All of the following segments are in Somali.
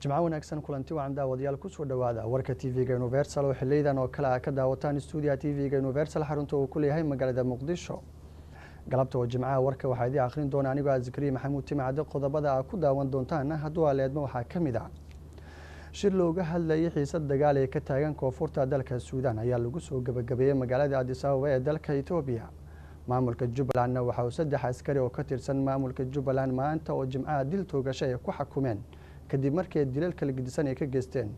جمعة ونكسن كلنتي وعن داوديال كسر دوادا ورك تي في يونيفرسال وحليدا وكلا كداوتان استوديو تي في يونيفرسال حرنتو كل هاي مقالة مقدشو قلبتو الجمعة ورك وحيدي آخرين دون عنيقو ذكري محمود تيمعد قضبدا كودا وندونتان هدوا ليدما وحا كميدا shir looga hadlayay xiisad dagaal ee ka taagan koonfurta dalka Suudaan ayaa lagu soo gabagabeeyay magaalada Addis Ababa ee dalka Itoobiya maamulka Jubbaland waxa uu saddex askari oo ka tirsan maamulka Jubbaland maanta oo Jimcaha dil toogashay ku xukumeen kadib markii dilal kala gedisan ay ka geysteen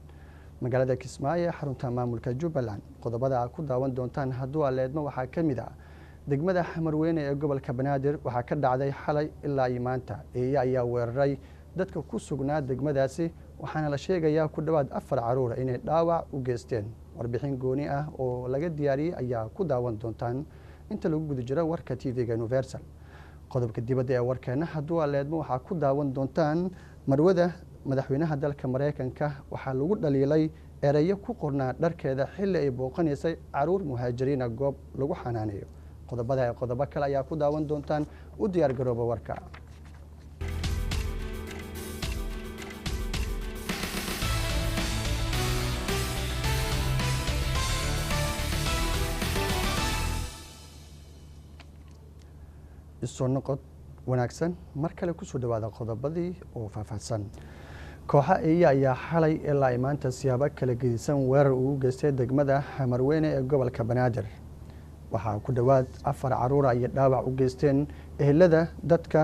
magaalada Kismaayo xarunta maamulka Jubbaland qodobada ku daawan doontaan hadduu aleedma waxa kamid ah degmada Xamar Weyne ee gobolka Banaadir waxa ka dhacday xalay ilaa maanta Eeya ayaa weeraray dadka ku sugnaa degmadaasi waxaana la sheegayaa ku dhawaad 4 caruur inay dhaawac u geysteen warbixin gooni ah oo laga diyaariyay ayaa ku daawan doontaan inta lagu guda jiro warka TV-ga Universal qodobka dibadda ee warkeena hadduu aleedmo waxa ku daawan doontaan marwada madaxweynaha dalka Mareykanka waxa lagu dhaliilay erayo ku qornaa dharkeeda xilli ay booqanaysay caruur muhaajiriin goob lagu xanaaneeyo qodobo kale ayaa ku daawan doontaan u diyaar garooba warka isoo wanaagsan mar kale ku soo dhawaada qodobadii oo faahfaahsan kooxa Eeya ayaa xalay ilaa maanta siyaabo kala gedisan weerar ugu geystay degmada Xamar Weyne ee gobolka Banaadir waxa ku dhawaad 4 caruur ay dhaawac u geysteen ehelada dadka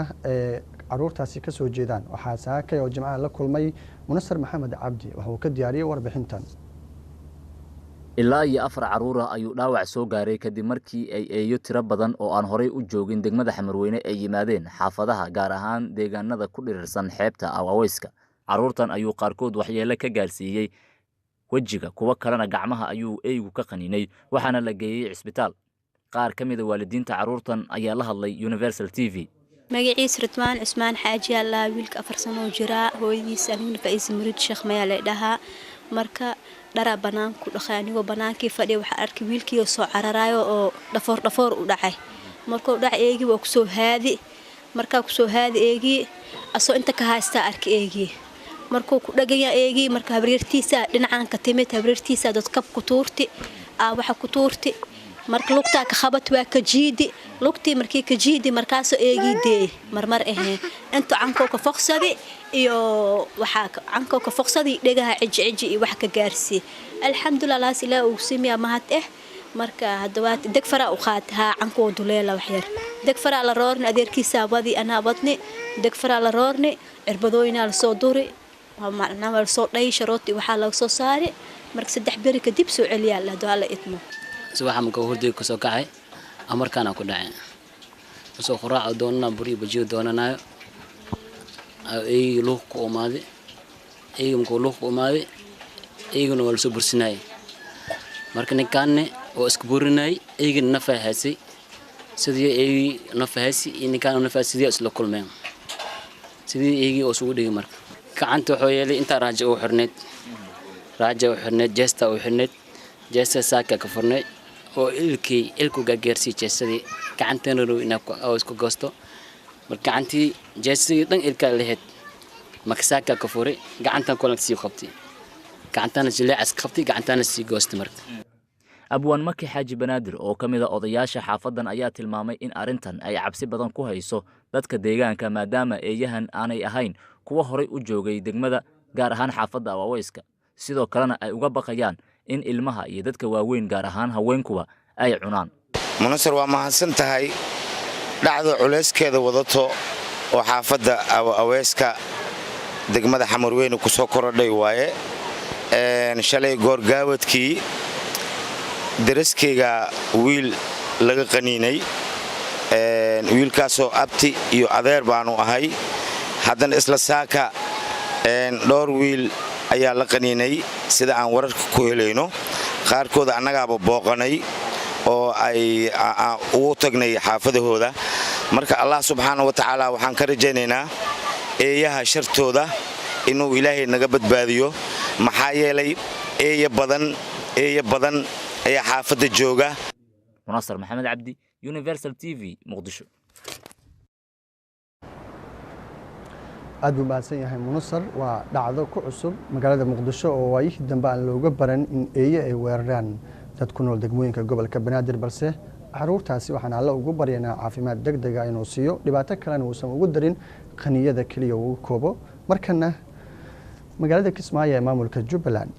caruurtaasi ka soo jeedaan waxa saakay oo Jimcaha la kulmay Munasar Maxamed Cabdi waxa uu ka diyaariyay warbixintan ilaa iyo 4 caruur ayuu dhaawac soo gaaray kadib markii ay eeyo tiro badan oo aan horey u joogin degmada Xamar Weyne ay yimaadeen xaafadaha gaar ahaan deegaanada ku dhirirsan xeebta Awaweyska caruurtan ayuu qaarkood waxyeelo ka gaarsiiyay wajiga kuwa kalena gacmaha ayuu eeygu ka qaninay waxaana la geeyay isbitaal qaar kamid ah waalidiinta caruurtan ayaa la hadlay Universal TV magaciisa Ridwaan Cusmaan Xaaji Allah wiilka 4 sano jira hooyadiisa aniga Faiz Murid Sheekh Maya la dhahaa marka dara banaanku dhaqaanigo banaankii fadhiyo waxa arkay wiilkii oo soo cararayo oo dhafoor u dhacay markuu dhacay eegi waa ku soo haadi marka ku soo haadi eegi asoo inta ka haysta arkay eegi markuu ku dhagaya eegi marka habriirtiisa dhinacan ka timid habriirtiisa dadka ku tuurti waxa ku tuurti marka lugta ka khabat waa ka jiidi lugtii markii ka jiidi markaas eegi deey marmar ahayn inta canko ka foqsadi iyo waxa canko ka foqsadi dhigaha cijiji iyo wax ka gaarsi alxamdulillah laas ilaa uu simiya mahad marka hadawaad degfara u qaataha canko duleela wax yar degfara la roorni adeerkiisa wadi ana badni degfara la roorni irbadooyina la soo duri macna la soo dhay sharooti waxa la soo saari marka 3 bari kadib soo celiya la doala itmo subaxa marka hurdi ku soo kacay amarkana ku dhacay soo quraac doonana buri bajiyo doonanayo ay luq ku umaade ay mko luq ku umaade ayguna wal soo bursinay marka ninkaanne oo isku burinay aygina nafahaasi sidii ay nafahaasi ninkaan nafahaasi isla kulmeen sidii aygi oo soo dhigay marka gacanta wuxuu yeelay inta raajo u xirneed jeesta u xirneed jeesta saaka ka furnay oo ilku gaarsi jeesadii gacanteena ina oo isku goosto marka gacantii jeesadii dhan ilka lahayd maksaaka ka furay gacantan kulan sii qabtay gacantana jileecas qabtay gacantana sii goostay marka abwaan Maki Xaaji Banaadir oo kamid ah odayaasha xaafadan ayaa tilmaamay in arintan ay cabsi badan ku hayso dadka deegaanka maadaama eeyahan aanay ahayn kuwa horey u joogay degmada gaar ahaan xaafada Awaweyska sidoo kalena ay uga baqayaan in ilmaha iyo dadka waaweyn gaar ahaan haweenkuba ay cunaan Munasar waa mahadsan tahay dhacdo culeyskeeda wadato oo xaafada Awaweyska degmada Xamar Weyne ku soo korodhay waaye shalay goorgaabadkii daraskeyga wiil laga qaniinay wiilkaasoo abti iyo adeer baanu ahay haddana isla saaka dhowr wiil ayaa la qaniinay sida aan wararka ku helayno qaarkood annagaaba booqanay oo ay ugu tagnay xaafadahooda marka Allah subhanahu wa ta'ala waxaan ka rajaynaynaa eeyaha shartooda inuu Ilaahay naga badbaadiyo maxaa yeelay eeya badan ayaa xaafada jooga Munasar Maxamed Cabdi Universal TV Muqdisho aad buu mahadsan yahay Munasar waa dhacdo ku cusub magaalada Muqdisho oo waayihii dambe aan looga baran in Eeya ay weeraraan dad ku nool degmooyinka gobolka Banaadir balse caruurtaasi waxaan alla ugu baryaynaa caafimaad degdeg ah inuu siiyo dhibaato kalena uusan ugu darin qaniyada kaliya uu koobo markana magaalada Kismaayo ee maamulka Jubbaland